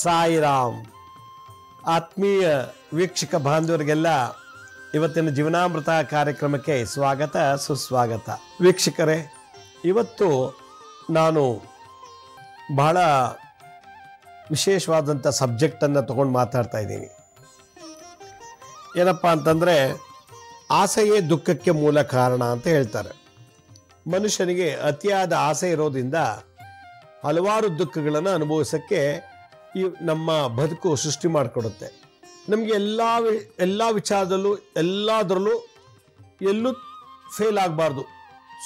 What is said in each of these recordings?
ಸಾಯಿರಾಮ್. ಆತ್ಮೀಯ ವೀಕ್ಷಕ ಬಾಂಧವರಿಗೆಲ್ಲ ಇವತ್ತಿನ ಜೀವನಾಮೃತ ಕಾರ್ಯಕ್ರಮಕ್ಕೆ ಸ್ವಾಗತ ಸುಸ್ವಾಗತ. ವೀಕ್ಷಕರೇ, ಇವತ್ತು ನಾನು ಬಹಳ ವಿಶೇಷವಾದಂಥ ಸಬ್ಜೆಕ್ಟನ್ನು ತಗೊಂಡು ಮಾತಾಡ್ತಾ ಇದ್ದೀನಿ. ಏನಪ್ಪ ಅಂತಂದರೆ, ಆಸೆಯೇ ದುಃಖಕ್ಕೆ ಮೂಲ ಕಾರಣ ಅಂತ ಹೇಳ್ತಾರೆ. ಮನುಷ್ಯನಿಗೆ ಅತಿಯಾದ ಆಸೆ ಇರೋದ್ರಿಂದ ಹಲವಾರು ದುಃಖಗಳನ್ನು ಅನುಭವಿಸೋಕ್ಕೆ ಈ ನಮ್ಮ ಬದುಕು ಸೃಷ್ಟಿ ಮಾಡಿಕೊಡುತ್ತೆ. ನಮಗೆ ಎಲ್ಲ ವಿಚಾರದಲ್ಲೂ ಎಲ್ಲದರಲ್ಲೂ ಎಲ್ಲೂ ಫೇಲ್ ಆಗಬಾರ್ದು,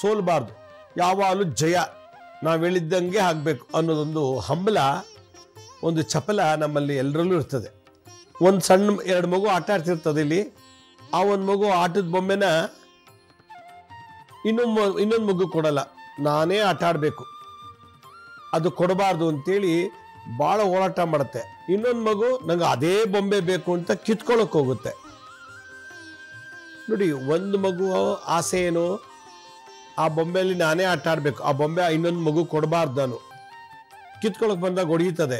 ಸೋಲ್ಬಾರ್ದು, ಯಾವಾಗಲೂ ಜಯ, ನಾವು ಹೇಳಿದ್ದಂಗೆ ಆಗಬೇಕು ಅನ್ನೋದೊಂದು ಹಂಬಲ, ಒಂದು ಚಪಲ ನಮ್ಮಲ್ಲಿ ಎಲ್ಲರಲ್ಲೂ ಇರ್ತದೆ. ಒಂದು ಸಣ್ಣ ಎರಡು ಮಗು ಆಟ ಆಡ್ತಿರ್ತದೆ. ಇಲ್ಲಿ ಆ ಒಂದು ಮಗು ಆಟದ ಬೊಮ್ಮೆನ ಇನ್ನೊಂದು ಮಗು ಕೊಡಲ್ಲ, ನಾನೇ ಆಟ ಆಡಬೇಕು, ಅದು ಕೊಡಬಾರ್ದು ಅಂತೇಳಿ ಭಾಳ ಹೋರಾಟ ಮಾಡುತ್ತೆ. ಇನ್ನೊಂದು ಮಗು ನಂಗೆ ಅದೇ ಬೊಂಬೆ ಬೇಕು ಅಂತ ಕಿತ್ಕೊಳ್ಳೋಕೆ ಹೋಗುತ್ತೆ. ನೋಡಿ, ಒಂದು ಮಗು ಆಸೆ ಏನು, ಆ ಬೊಂಬೆಯಲ್ಲಿ ನಾನೇ ಆಟ ಆಡಬೇಕು, ಆ ಬೊಂಬೆ ಇನ್ನೊಂದು ಮಗು ಕೊಡಬಾರ್ದು, ನಾನು ಕಿತ್ಕೊಳ್ಳೋಕೆ ಬಂದಾಗ ಹೊಡೆಯುತ್ತದೆ,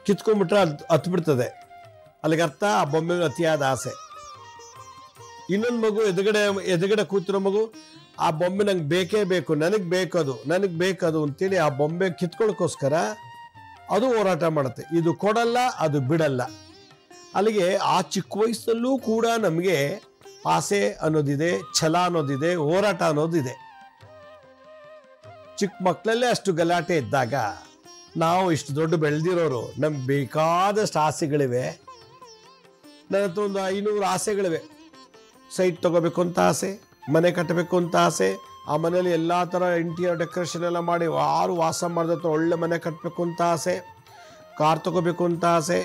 ಕಿತ್ಕೊಂಡ್ಬಿಟ್ರೆ ಹತ್ಬಿಡ್ತದೆ. ಅಲ್ಲಿಗೆ ಅರ್ಥ ಆ ಬೊಂಬೆ ಅತಿಯಾದ ಆಸೆ. ಇನ್ನೊಂದು ಮಗು ಎದುರುಗಡೆ ಕೂತಿರೋ ಮಗು, ಆ ಬೊಂಬೆ ನಂಗೆ ಬೇಕೇ ಬೇಕು, ನನಗೆ ಬೇಕದು ಅಂತೇಳಿ ಆ ಬೊಂಬೆ ಕಿತ್ಕೊಳ್ಳೋಕ್ಕೋಸ್ಕರ ಅದು ಹೋರಾಟ ಮಾಡುತ್ತೆ. ಇದು ಕೊಡಲ್ಲ, ಅದು ಬಿಡಲ್ಲ. ಅಲ್ಲಿಗೆ ಆ ಚಿಕ್ಕ ವಯಸ್ಸಲ್ಲೂ ಕೂಡ ನಮಗೆ ಆಸೆ ಅನ್ನೋದಿದೆ, ಛಲ ಅನ್ನೋದಿದೆ, ಹೋರಾಟ ಅನ್ನೋದಿದೆ. ಚಿಕ್ಕ ಮಕ್ಕಳಲ್ಲೇ ಅಷ್ಟು ಗಲಾಟೆ ಇದ್ದಾಗ ನಾವು ಇಷ್ಟು ದೊಡ್ಡ ಬೆಳೆದಿರೋರು, ನಮ್ಗೆ ಬೇಕಾದಷ್ಟು ಆಸೆಗಳಿವೆ. ನನ್ನ ಹತ್ರ ಒಂದು 500 ಆಸೆಗಳಿವೆ. ಸೈಟ್ ತಗೋಬೇಕು ಅಂತ ಆಸೆ, ಮನೆ ಕಟ್ಟಬೇಕು ಅಂತ ಆಸೆ, ಆ ಮನೇಲಿ ಎಲ್ಲ ಥರ ಇಂಟೀರಿಯರ್ ಡೆಕೋರೇಷನ್ ಎಲ್ಲ ಮಾಡಿ ಯಾರು ವಾಸ ಮಾಡಿದ ಒಳ್ಳೆ ಮನೆ ಕಟ್ಟಬೇಕು ಅಂತ ಆಸೆ, ಕಾರ್ ತಗೋಬೇಕು ಅಂತ ಆಸೆ,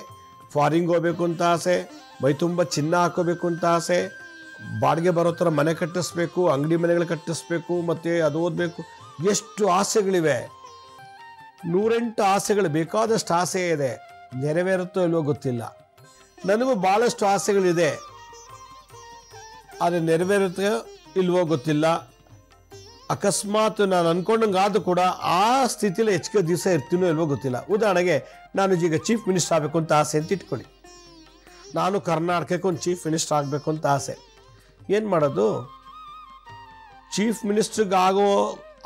ಫಾರಿನ್ಗೆ ಹೋಗ್ಬೇಕು ಅಂತ ಆಸೆ, ಮೈ ತುಂಬ ಚಿನ್ನ ಹಾಕೋಬೇಕು ಅಂತ ಆಸೆ, ಬಾಡಿಗೆ ಬರೋ ಥರ ಮನೆ ಕಟ್ಟಿಸ್ಬೇಕು, ಅಂಗಡಿ ಮನೆಗಳು ಕಟ್ಟಿಸ್ಬೇಕು, ಮತ್ತು ಅದು ಓದಬೇಕು. ಎಷ್ಟು ಆಸೆಗಳಿವೆ, 108 ಆಸೆಗಳು, ಬೇಕಾದಷ್ಟು ಆಸೆ ಇದೆ. ನೆರವೇರುತ್ತೋ ಇಲ್ವೋ ಗೊತ್ತಿಲ್ಲ. ನನಗೂ ಭಾಳಷ್ಟು ಆಸೆಗಳಿದೆ, ಆದರೆ ನೆರವೇರುತ್ತೋ ಇಲ್ವೋ ಗೊತ್ತಿಲ್ಲ. ಅಕಸ್ಮಾತ್ ನಾನು ಅಂದ್ಕೊಂಡಂಗಾದ್ರೂ ಕೂಡ ಆ ಸ್ಥಿತಿಲಿ ಹೆಚ್ಚಿಗೆ ದಿವಸ ಇರ್ತೀನೋ ಇಲ್ವೋ ಗೊತ್ತಿಲ್ಲ. ಉದಾಹರಣೆಗೆ, ನಾನು ಈಗ ಚೀಫ್ ಮಿನಿಸ್ಟರ್ ಆಗಬೇಕು ಅಂತ ಆಸೆ ಅಂತ ಇಟ್ಕೊಳ್ಳಿ. ನಾನು ಕರ್ನಾಟಕಕ್ಕೆ ಒಂದು ಚೀಫ್ ಮಿನಿಸ್ಟರ್ ಆಗಬೇಕು ಅಂತ ಆಸೆ. ಏನು ಮಾಡೋದು? ಚೀಫ್ ಮಿನಿಸ್ಟ್ರಿಗಾಗೋ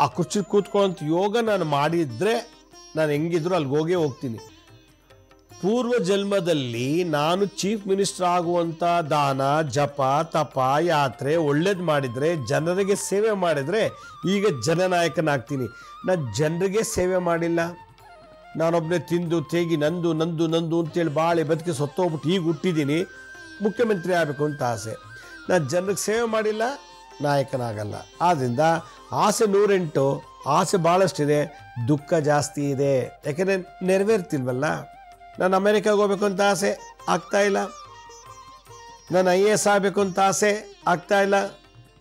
ಆ ಕುರ್ಚಿ ಕೂತ್ಕೊಳ್ಳೋಂಥ ಯೋಗ ನಾನು ಮಾಡಿದರೆ ನಾನು ಹೆಂಗಿದ್ರು ಅಲ್ಲಿಗೆ ಹೋಗ್ತೀನಿ. ಪೂರ್ವ ಜನ್ಮದಲ್ಲಿ ನಾನು ಚೀಫ್ ಮಿನಿಸ್ಟರ್ ಆಗುವಂಥ ದಾನ, ಜಪ, ತಪ, ಯಾತ್ರೆ ಒಳ್ಳೇದು ಮಾಡಿದರೆ, ಜನರಿಗೆ ಸೇವೆ ಮಾಡಿದರೆ ಈಗ ಜನನಾಯಕನಾಗ್ತೀನಿ. ನಾನು ಜನರಿಗೆ ಸೇವೆ ಮಾಡಿಲ್ಲ, ನಾನೊಬ್ಬನೇ ತಿಂದು ತೇಗಿ ನಂದು ನಂದು ನಂದು ಅಂತೇಳಿ ಬಾಳೆ ಬದುಕಿ ಸತ್ತೋಗ್ಬಿಟ್ಟು ಈಗ ಹುಟ್ಟಿದ್ದೀನಿ, ಮುಖ್ಯಮಂತ್ರಿ ಆಗಬೇಕು ಅಂತ ಆಸೆ. ನಾನು ಜನರಿಗೆ ಸೇವೆ ಮಾಡಿಲ್ಲ, ನಾಯಕನಾಗಲ್ಲ. ಆದ್ದರಿಂದ ಆಸೆ 108, ಆಸೆ ಭಾಳಷ್ಟಿದೆ, ದುಃಖ ಜಾಸ್ತಿ ಇದೆ. ಯಾಕೆಂದರೆ ನೆರವೇರ್ತಿಲ್ವಲ್ಲ. ನಾನು ಅಮೇರಿಕಾಗೆ ಹೋಗ್ಬೇಕು ಅಂತ ಆಸೆ, ಆಗ್ತಾಯಿಲ್ಲ. ನಾನು IAS ಆಗಬೇಕು ಅಂತ ಆಸೆ, ಆಗ್ತಾಯಿಲ್ಲ.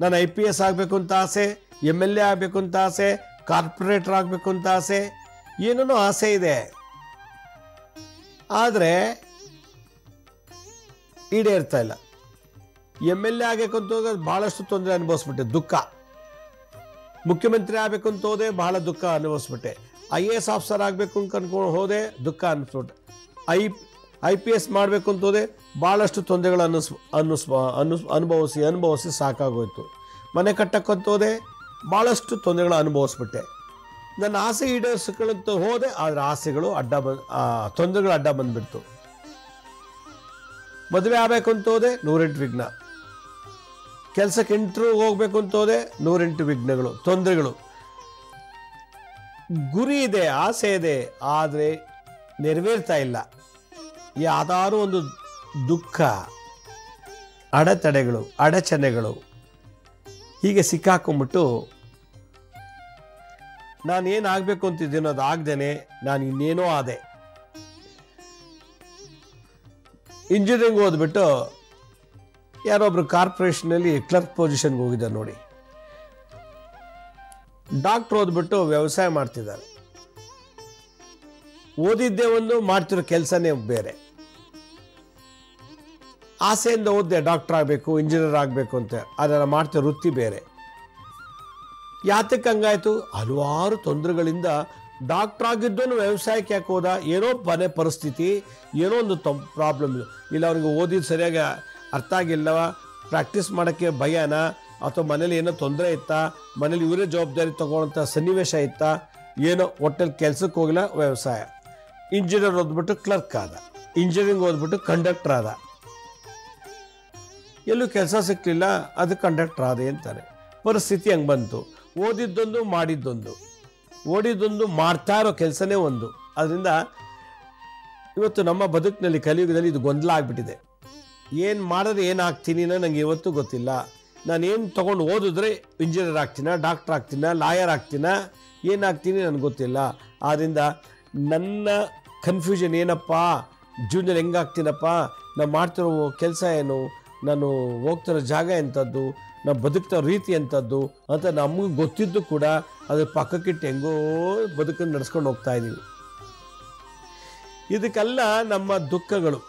ನಾನು IPS ಆಗಬೇಕು ಅಂತ ಆಸೆ, MLA ಆಗಬೇಕು ಅಂತ ಆಸೆ, ಕಾರ್ಪೊರೇಟರ್ ಆಗಬೇಕು ಅಂತ ಆಸೆ, ಏನೇನೋ ಆಸೆ ಇದೆ. ಆದರೆ ಈಡೇರ್ತಾ ಇಲ್ಲ. MLA ಆಗಬೇಕು ಅಂತ ಹೋದ್ರೆ ಭಾಳಷ್ಟು ತೊಂದರೆ ಅನುಭವಿಸ್ಬಿಟ್ಟೆ, ದುಃಖ. ಮುಖ್ಯಮಂತ್ರಿ ಆಗಬೇಕು ಅಂತ ಹೋದೆ, ಬಹಳ ದುಃಖ ಅನುಭವಿಸ್ಬಿಟ್ಟೆ. IAS ಆಫೀಸರ್ ಆಗಬೇಕು ಅಂತ ಅನ್ಕೊಂಡು ಹೋದೆ, ದುಃಖ ಅನಿಸ್ಬಿಟ್ಟೆ. IPS ಮಾಡಬೇಕು ಅಂತ ಹೋದೆ, ಭಾಳಷ್ಟು ತೊಂದರೆಗಳು ಅನುಭವಿಸಿ ಸಾಕಾಗೋಯ್ತು. ಮನೆ ಕಟ್ಟಕ್ಕಂತ ಹೋದೆ, ಭಾಳಷ್ಟು ತೊಂದರೆಗಳು ಅನುಭವಿಸ್ಬಿಟ್ಟೆ. ನನ್ನ ಆಸೆ ಈಡೇರಿಸ್ಕೊಳ್ಳಂತ ಹೋದೆ, ಆದರೆ ಆಸೆಗಳು ತೊಂದರೆಗಳು ಅಡ್ಡ ಬಂದುಬಿಡ್ತು. ಮದುವೆ ಆಗಬೇಕು ಅಂತ ಹೋದೆ, 108 ವಿಘ್ನ. ಕೆಲಸಕ್ಕೆ ಇಂಟರ್ವ್ಯೂ ಹೋಗ್ಬೇಕು ಅಂತ ಹೋದೆ, 108 ವಿಘ್ನಗಳು, ತೊಂದರೆಗಳು. ಗುರಿ ಇದೆ, ಆಸೆ ಇದೆ, ಆದರೆ ನೆರವೇರ್ತಾ ಇಲ್ಲ. ಯಾವ್ದಾದ್ರು ಒಂದು ದುಃಖ, ಅಡೆತಡೆಗಳು, ಅಡಚಣೆಗಳು ಹೀಗೆ ಸಿಕ್ಕಾಕೊಂಡ್ಬಿಟ್ಟು ನಾನೇನು ಆಗಬೇಕು ಅಂತಿದ್ದೀನೋ ಅದು ಆಗ್ದೇನೆ ನಾನು ಇನ್ನೇನೋ ಆದೆ. ಇಂಜಿನಿಯರಿಂಗ್ ಓದ್ಬಿಟ್ಟು ಯಾರೊಬ್ರು ಕಾರ್ಪೊರೇಷನಲ್ಲಿ ಕ್ಲರ್ಕ್ ಪೊಸಿಷನ್ಗೆ ಹೋಗಿದ್ದಾರೆ ನೋಡಿ. ಡಾಕ್ಟ್ರ್ ಓದ್ಬಿಟ್ಟು ವ್ಯವಸಾಯ ಮಾಡ್ತಿದ್ದಾರೆ. ಓದಿದ್ದೇ ಒಂದು, ಮಾಡ್ತಿರೋ ಕೆಲಸನೇ ಬೇರೆ. ಆಸೆಯಿಂದ ಓದಿದೆ ಡಾಕ್ಟರ್ ಆಗಬೇಕು, ಇಂಜಿನಿಯರ್ ಆಗಬೇಕು ಅಂತ, ಅದನ್ನು ಮಾಡ್ತಿರೋ ವೃತ್ತಿ ಬೇರೆ. ಯಾತಕ್ಕೆ ಹಂಗಾಯ್ತು? ಹಲವಾರು ತೊಂದರೆಗಳಿಂದ ಡಾಕ್ಟರ್ ಆಗಿದ್ದವನು ವ್ಯವಸಾಯಕ್ಕೆ ಯಾಕೆ ಹೋದ? ಏನೋ ಮನೆ ಪರಿಸ್ಥಿತಿ, ಏನೋ ಒಂದು ಪ್ರಾಬ್ಲಮ್, ಇಲ್ಲ ಅವ್ರಿಗೆ ಓದಿದ್ದು ಸರಿಯಾಗಿ ಅರ್ಥ ಆಗಿಲ್ಲವ, ಪ್ರಾಕ್ಟೀಸ್ ಮಾಡೋಕ್ಕೆ ಭಯನ, ಅಥವಾ ಮನೇಲಿ ಏನೋ ತೊಂದರೆ ಇತ್ತಾ, ಮನೇಲಿ ಇವರೇ ಜವಾಬ್ದಾರಿ ತಗೊಳ್ಳೋಂಥ ಸನ್ನಿವೇಶ ಇತ್ತಾ, ಏನೋ ಒಟ್ಟಲ್ಲಿ ಕೆಲಸಕ್ಕೆ ಹೋಗಿಲ್ಲ, ವ್ಯವಸಾಯ. ಇಂಜಿನಿಯರ್ ಓದ್ಬಿಟ್ಟು ಕ್ಲರ್ಕ್ ಆದ, ಇಂಜಿನಿಯರಿಂಗ್ ಓದ್ಬಿಟ್ಟು ಕಂಡಕ್ಟರ್ ಆದ, ಎಲ್ಲೂ ಕೆಲಸ ಸಿಕ್ಕಲಿಲ್ಲ, ಅದು ಕಂಡಕ್ಟರ್ ಆದ ಅಂತಾರೆ. ಪರಿಸ್ಥಿತಿ ಹಂಗೆ ಬಂತು. ಓದಿದ್ದೊಂದು ಮಾಡಿದ್ದೊಂದು, ಓಡಿದ್ದೊಂದು ಮಾಡ್ತಾ ಇರೋ ಕೆಲಸನೇ ಒಂದು. ಅದರಿಂದ ಇವತ್ತು ನಮ್ಮ ಬದುಕಿನಲ್ಲಿ ಕಲಿಯುಗದಲ್ಲಿ ಇದು ಗೊಂದಲ ಆಗಿಬಿಟ್ಟಿದೆ. ಏನು ಮಾಡಿದ್ರೆ ಏನಾಗ್ತೀನಿ ನನಗೆ ಇವತ್ತು ಗೊತ್ತಿಲ್ಲ. ನಾನೇನು ತೊಗೊಂಡು ಓದಿದ್ರೆ ಇಂಜಿನಿಯರ್ ಆಗ್ತೀನ, ಡಾಕ್ಟರ್ ಆಗ್ತೀನ, ಲಾಯರ್ ಆಗ್ತೀನ, ಏನಾಗ್ತೀನಿ ನನಗೆ ಗೊತ್ತಿಲ್ಲ. ಆದ್ದರಿಂದ ನನ್ನ ಕನ್ಫ್ಯೂಷನ್ ಏನಪ್ಪ, ಜೀವನದಲ್ಲಿ ಹೆಂಗಾಗ್ತೀನಪ್ಪ, ನಾನು ಮಾಡ್ತಿರೋ ಕೆಲಸ ಏನು, ನಾನು ಹೋಗ್ತಿರೋ ಜಾಗ ಎಂಥದ್ದು, ನಾವು ಬದುಕ್ತಿರೋ ರೀತಿ ಎಂಥದ್ದು ಅಂತ ನಮಗೆ ಗೊತ್ತಿದ್ದು ಕೂಡ ಅದ್ರ ಪಕ್ಕಕ್ಕಿಟ್ಟು ಹೆಂಗೋ ಬದುಕನ್ನು ನಡೆಸ್ಕೊಂಡು ಹೋಗ್ತಾ ಇದ್ದೀವಿ. ಇದಕ್ಕೆಲ್ಲ ನಮ್ಮ ದುಃಖಗಳು.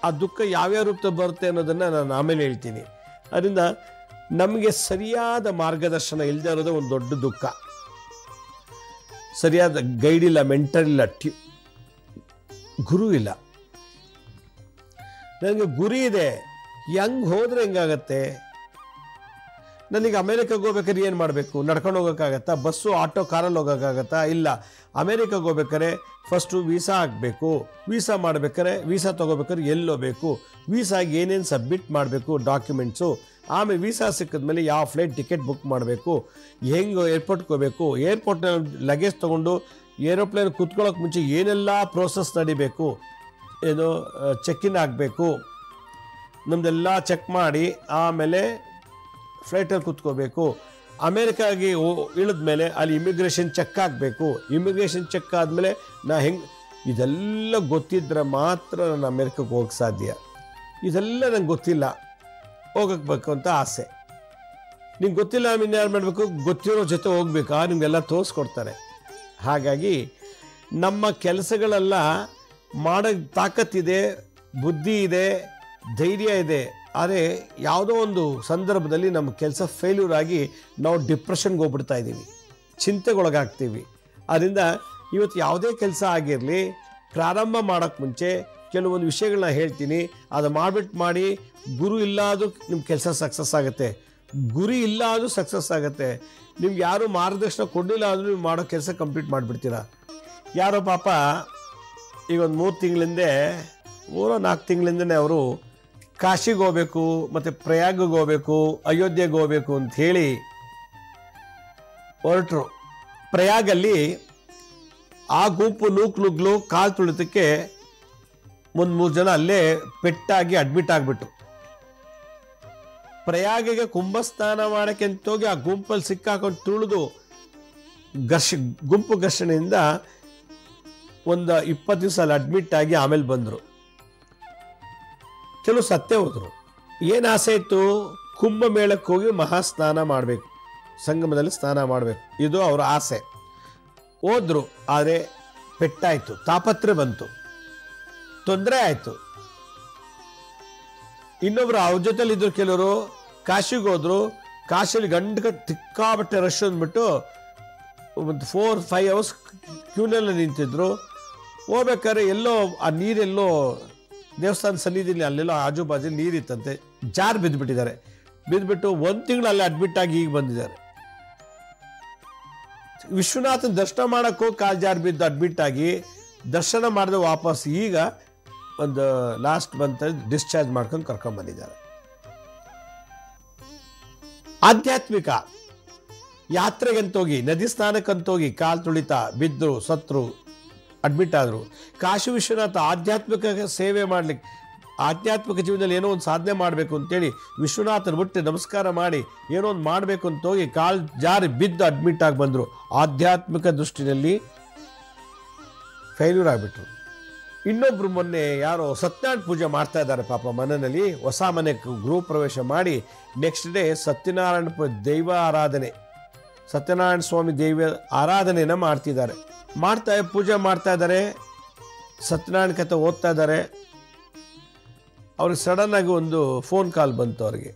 ಆ ದುಃಖ ಯಾವ್ಯಾವ ರೂಪದಲ್ಲಿ ಬರುತ್ತೆ ಅನ್ನೋದನ್ನು ನಾನು ಆಮೇಲೆ ಹೇಳ್ತೀನಿ. ಅದರಿಂದ ನಮಗೆ ಸರಿಯಾದ ಮಾರ್ಗದರ್ಶನ ಇಲ್ಲದೆ ಇರೋದೇ ಒಂದು ದೊಡ್ಡ ದುಃಖ. ಸರಿಯಾದ ಗೈಡ್ ಇಲ್ಲ, ಮೆಂಟರ್ ಇಲ್ಲ, ಗುರು ಇಲ್ಲ. ನನಗೆ ಗುರಿ ಇದೆ, ಹೆಂಗೆ ಹೋದ್ರೆ ಹೆಂಗಾಗತ್ತೆ? ನನಗೆ ಅಮೇರಿಕಾಗೆ ಹೋಗ್ಬೇಕಾದ್ರೆ ಏನು ಮಾಡಬೇಕು? ನಡ್ಕೊಂಡು ಹೋಗೋಕ್ಕಾಗತ್ತಾ? ಬಸ್ಸು, ಆಟೋ, ಕಾರಲ್ಲಿ ಹೋಗೋಕ್ಕಾಗತ್ತಾ? ಇಲ್ಲ. ಅಮೇರಿಕಾಗೆ ಹೋಗ್ಬೇಕಾದ್ರೆ ಫಸ್ಟು ವೀಸಾ ಹಾಕಬೇಕು. ವೀಸಾ ಮಾಡ್ಬೇಕಾದ್ರೆ, ವೀಸಾ ತೊಗೋಬೇಕಾದ್ರೆ ಎಲ್ಲೋಬೇಕು, ವೀಸಾಗೆ ಏನೇನು ಸಬ್ಮಿಟ್ ಮಾಡಬೇಕು ಡಾಕ್ಯುಮೆಂಟ್ಸು, ಆಮೇಲೆ ವೀಸಾ ಸಿಕ್ಕಿದ್ಮೇಲೆ ಯಾವ ಫ್ಲೈಟ್ ಟಿಕೆಟ್ ಬುಕ್ ಮಾಡಬೇಕು, ಹೆಂಗೆ ಏರ್ಪೋರ್ಟ್ಗೆ ಹೋಗಬೇಕು, ಏರ್ಪೋರ್ಟ್ನಲ್ಲಿ ಲಗೇಜ್ ತೊಗೊಂಡು ಏರೋಪ್ಲೇನ್ ಕೂತ್ಕೊಳ್ಳೋಕೆ ಮುಂಚೆ ಏನೆಲ್ಲ ಪ್ರೋಸೆಸ್ ನಡಿಬೇಕು, ಏನು ಚೆಕ್-ಇನ್ ಆಗಬೇಕು, ನಮ್ಮದೆಲ್ಲ ಚೆಕ್ ಮಾಡಿ ಆಮೇಲೆ ಫ್ಲೈಟಲ್ಲಿ ಕೂತ್ಕೋಬೇಕು. ಅಮೇರಿಕಾಗೆ ಇಳಿದ್ಮೇಲೆ ಅಲ್ಲಿ ಇಮಿಗ್ರೇಷನ್ ಚೆಕ್ ಆಗಬೇಕು. ಇಮಿಗ್ರೇಷನ್ ಚೆಕ್ ಆದಮೇಲೆ ಇದೆಲ್ಲ ಗೊತ್ತಿದ್ರೆ ಮಾತ್ರ ನಾನು ಅಮೇರಿಕಾಗೆ ಹೋಗಕ್ಕೆ ಸಾಧ್ಯ. ಇದೆಲ್ಲ ನಂಗೆ ಗೊತ್ತಿಲ್ಲ, ಹೋಗಬೇಕು ಅಂತ ಆಸೆ. ನಿಂಗೆ ಗೊತ್ತಿಲ್ಲ, ಇನ್ಯಾರು ಮಾಡಬೇಕು? ಗೊತ್ತಿರೋ ಜೊತೆ ಹೋಗ್ಬೇಕಾ? ನಿಮಗೆಲ್ಲ ತೋರಿಸ್ಕೊಡ್ತಾರೆ. ಹಾಗಾಗಿ ನಮ್ಮ ಕೆಲಸಗಳೆಲ್ಲ ಮಾಡೋ ತಾಕತ್ತಿದೆ, ಬುದ್ಧಿ ಇದೆ, ಧೈರ್ಯ ಇದೆ. ಆದರೆ ಯಾವುದೋ ಒಂದು ಸಂದರ್ಭದಲ್ಲಿ ನಮ್ಮ ಕೆಲಸ ಫೇಲ್ಯೂರ್ ಆಗಿ ನಾವು ಡಿಪ್ರೆಷನ್ಗೆ ಹೋಗ್ಬಿಡ್ತಾ ಇದ್ದೀವಿ, ಚಿಂತೆಗೊಳಗಾಗ್ತೀವಿ. ಆದ್ದರಿಂದ ಇವತ್ತು ಯಾವುದೇ ಕೆಲಸ ಆಗಿರಲಿ, ಪ್ರಾರಂಭ ಮಾಡೋಕ್ಕೆ ಮುಂಚೆ ಕೆಲವೊಂದು ವಿಷಯಗಳನ್ನ ಹೇಳ್ತೀನಿ. ಅದು ಮಾಡಿ ಗುರು ಇಲ್ಲಾದರೂ ನಿಮ್ಮ ಕೆಲಸ ಸಕ್ಸಸ್ ಆಗುತ್ತೆ, ಗುರಿ ಇಲ್ಲ ಆದರೂ ಸಕ್ಸಸ್ ಆಗುತ್ತೆ. ನಿಮ್ಗೆ ಯಾರು ಮಾರ್ಗದರ್ಶನ ಕೊಡಲಿಲ್ಲ ಆದರೂ ನೀವು ಮಾಡೋ ಕೆಲಸ ಕಂಪ್ಲೀಟ್ ಮಾಡಿಬಿಡ್ತೀರಾ. ಯಾರೋ ಪಾಪ ಈಗ ಒಂದು 3-4 ತಿಂಗಳಿಂದನೇ ಅವರು ಕಾಶಿಗೆ ಹೋಗಬೇಕು, ಮತ್ತು ಪ್ರಯಾಗಿಗೆ ಹೋಗಬೇಕು, ಅಯೋಧ್ಯೆಗೆ ಹೋಗಬೇಕು ಅಂತ ಹೇಳಿ ಹೊರಟರು. ಪ್ರಯಾಗಲ್ಲಿ ಆ ಗುಂಪು ನೂಕ್ನುಗ್ಲು ಕಾಲು ತುಳಿತಕ್ಕೆ 3 ಜನ ಅಲ್ಲೇ ಪೆಟ್ಟಾಗಿ ಅಡ್ಮಿಟ್ ಆಗಿಬಿಟ್ರು. ಪ್ರಯಾಗಿಗೆ ಕುಂಭಸ್ನಾನ ಮಾಡೋಕ್ಕೆ ಅಂತ ಹೋಗಿ ಆ ಗುಂಪಲ್ಲಿ ಸಿಕ್ಕಾಕೊಂಡು ತುಳಿದು ಗುಂಪು ಘರ್ಷಣೆಯಿಂದ ಒಂದು 20 ದಿವಸ ಅಲ್ಲಿ ಅಡ್ಮಿಟ್ ಆಗಿ ಆಮೇಲೆ ಬಂದರು. ಕೆಲವು ಸತ್ತೇ ಹೋದರು. ಏನು ಆಸೆ ಇತ್ತು? ಕುಂಭಮೇಳಕ್ಕೆ ಹೋಗಿ ಮಹಾಸ್ನಾನ ಮಾಡಬೇಕು, ಸಂಗಮದಲ್ಲಿ ಸ್ನಾನ ಮಾಡಬೇಕು, ಇದು ಅವರ ಆಸೆ. ಹೋದ್ರು, ಆದರೆ ಪೆಟ್ಟಾಯಿತು, ತಾಪತ್ರೆ ಬಂತು, ತೊಂದರೆ ಆಯಿತು. ಇನ್ನೊಬ್ರು ಅವ್ರ ಜೊತೆಲಿದ್ರು ಕೆಲವರು ಕಾಶಿಗೆ ಹೋದ್ರು. ಕಾಶಿಯಲ್ಲಿ ತಿಕ್ಕಾಬಟ್ಟೆ ರಶ್ ಅಂದ್ಬಿಟ್ಟು ಒಂದು 4-5 ಅವರ್ಸ್ ಕ್ಯೂನಲ್ಲಿ ನಿಂತಿದ್ರು. ಹೋಗ್ಬೇಕಾದ್ರೆ ಎಲ್ಲೋ ಆ ನೀರೆಲ್ಲೋ ದೇವಸ್ಥಾನ ಸನ್ನಿಧಿಲಿ ಅಲ್ಲೆಲ್ಲೋ ಆಜು ಬಾಜು ನೀರಿತ್ತಂತೆ, ಜಾರ್ ಬಿದ್ದುಬಿಟ್ಟಿದ್ದಾರೆ. ಬಿದ್ದುಬಿಟ್ಟು 1 ತಿಂಗಳು ಅಲ್ಲೇ ಅಡ್ಮಿಟ್ ಆಗಿ ಈಗ ಬಂದಿದ್ದಾರೆ. ವಿಶ್ವನಾಥನ ದರ್ಶನ ಮಾಡೋಕ್ಕೂ ಕಾಲು ಜಾರ್ ಬಿದ್ದು ಅಡ್ಮಿಟ್ ಆಗಿ ದರ್ಶನ ಮಾಡಿದ ವಾಪಸ್ ಈಗ ಒಂದು ಲಾಸ್ಟ್ ಮಂತ್ ಡಿಸ್ಚಾರ್ಜ್ ಮಾಡ್ಕೊಂಡು ಕರ್ಕೊಂಡ್ಬಂದಿದ್ದಾರೆ. ಆಧ್ಯಾತ್ಮಿಕ ಯಾತ್ರೆಗಂತೋಗಿ, ನದಿ ಸ್ನಾನಕ್ಕಂತೋಗಿ ಕಾಲು ತುಳಿತ ಬಿದ್ದರು, ಸತ್ರು, ಅಡ್ಮಿಟ್ ಆದರು. ಕಾಶಿ ವಿಶ್ವನಾಥ ಆಧ್ಯಾತ್ಮಿಕ ಸೇವೆ ಮಾಡಲಿಕ್ಕೆ, ಆಧ್ಯಾತ್ಮಿಕ ಜೀವನದಲ್ಲಿ ಏನೋ ಒಂದು ಸಾಧನೆ ಮಾಡಬೇಕು ಅಂತೇಳಿ ವಿಶ್ವನಾಥನ ಬಿಟ್ಟು ನಮಸ್ಕಾರ ಮಾಡಿ ಏನೋ ಒಂದು ಮಾಡಬೇಕು ಅಂತ ಹೋಗಿ ಕಾಲು ಜಾರಿ ಬಿದ್ದು ಅಡ್ಮಿಟ್ ಆಗಿ ಬಂದರು. ಆಧ್ಯಾತ್ಮಿಕ ದೃಷ್ಟಿನಲ್ಲಿ ಫೇಲ್ಯೂರ್ ಆಗಿಬಿಟ್ರು. ಇನ್ನೊಬ್ರು ಮೊನ್ನೆ ಯಾರೋ ಸತ್ಯನಾರಾಯಣ ಪೂಜೆ ಮಾಡ್ತಾ ಇದ್ದಾರೆ ಪಾಪ ಮನೆಯಲ್ಲಿ, ಹೊಸ ಮನೆ ಗೃಹ ಪ್ರವೇಶ ಮಾಡಿ ನೆಕ್ಸ್ಟ್ ಡೇ ಸತ್ಯನಾರಾಯಣ ದೈವ ಆರಾಧನೆ, ಸತ್ಯನಾರಾಯಣ ಸ್ವಾಮಿ ದೈವ ಆರಾಧನೆಯನ್ನು ಮಾಡ್ತಿದ್ದಾರೆ. ಪೂಜೆ ಮಾಡ್ತಾ ಇದ್ದಾರೆ, ಸತ್ಯನಾರಾಯಣ ಕಥೆ ಓದ್ತಾ ಇದ್ದಾರೆ. ಅವ್ರಿಗೆ ಸಡನ್ನಾಗಿ ಒಂದು ಫೋನ್ ಕಾಲ್ ಬಂತು. ಅವ್ರಿಗೆ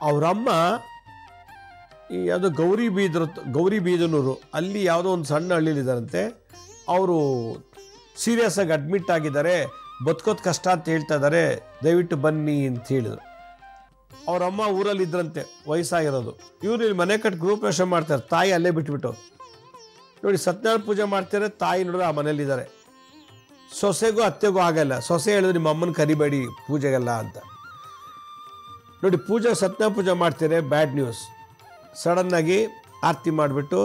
ಅವರಮ್ಮ ಈ ಯಾವುದೋ ಗೌರಿಬೀದನೂರು ಅಲ್ಲಿ ಯಾವುದೋ ಒಂದು ಸಣ್ಣ ಹಳ್ಳಿಲಿದ್ದಾರಂತೆ. ಅವರು ಸೀರಿಯಸ್ ಆಗಿ ಅಡ್ಮಿಟ್ ಆಗಿದ್ದಾರೆ, ಬದುಕೋದು ಕಷ್ಟ ಅಂತ ಹೇಳ್ತಾ ಇದ್ದಾರೆ, ದಯವಿಟ್ಟು ಬನ್ನಿ ಅಂತ ಹೇಳಿದ್ರು. ಅವರಮ್ಮ ಊರಲ್ಲಿ ಇದ್ರಂತೆ, ವಯಸ್ಸಾಗಿರೋದು. ಇವರು ಇಲ್ಲಿ ಮನೆ ಕಟ್ಟಿ ಗೃಹಪ್ರವೇಶ ಮಾಡ್ತಾರೆ, ತಾಯಿ ಅಲ್ಲೇ ಬಿಟ್ಬಿಟ್ಟು. ನೋಡಿ, ಸತ್ಯನಾರಾಯಣ ಪೂಜೆ ಮಾಡ್ತಾರೆ, ತಾಯಿ ನೋಡಿದ್ರೆ ಆ ಮನೇಲಿದ್ದಾರೆ. ಸೊಸೆಗೂ ಅತ್ತೆಗೂ ಆಗಲ್ಲ. ಸೊಸೆ ಹೇಳಿದ್ರು ನಿಮ್ಮ ಅಮ್ಮನ ಕರಿಬೇಡಿ ಪೂಜೆಗೆಲ್ಲ ಅಂತ. ನೋಡಿ, ಸತ್ಯನಾರಾಯಣ ಪೂಜೆ ಮಾಡ್ತಾರೆ, ಬ್ಯಾಡ್ ನ್ಯೂಸ್. ಸಡನ್ನಾಗಿ ಆರತಿ ಮಾಡಿಬಿಟ್ಟು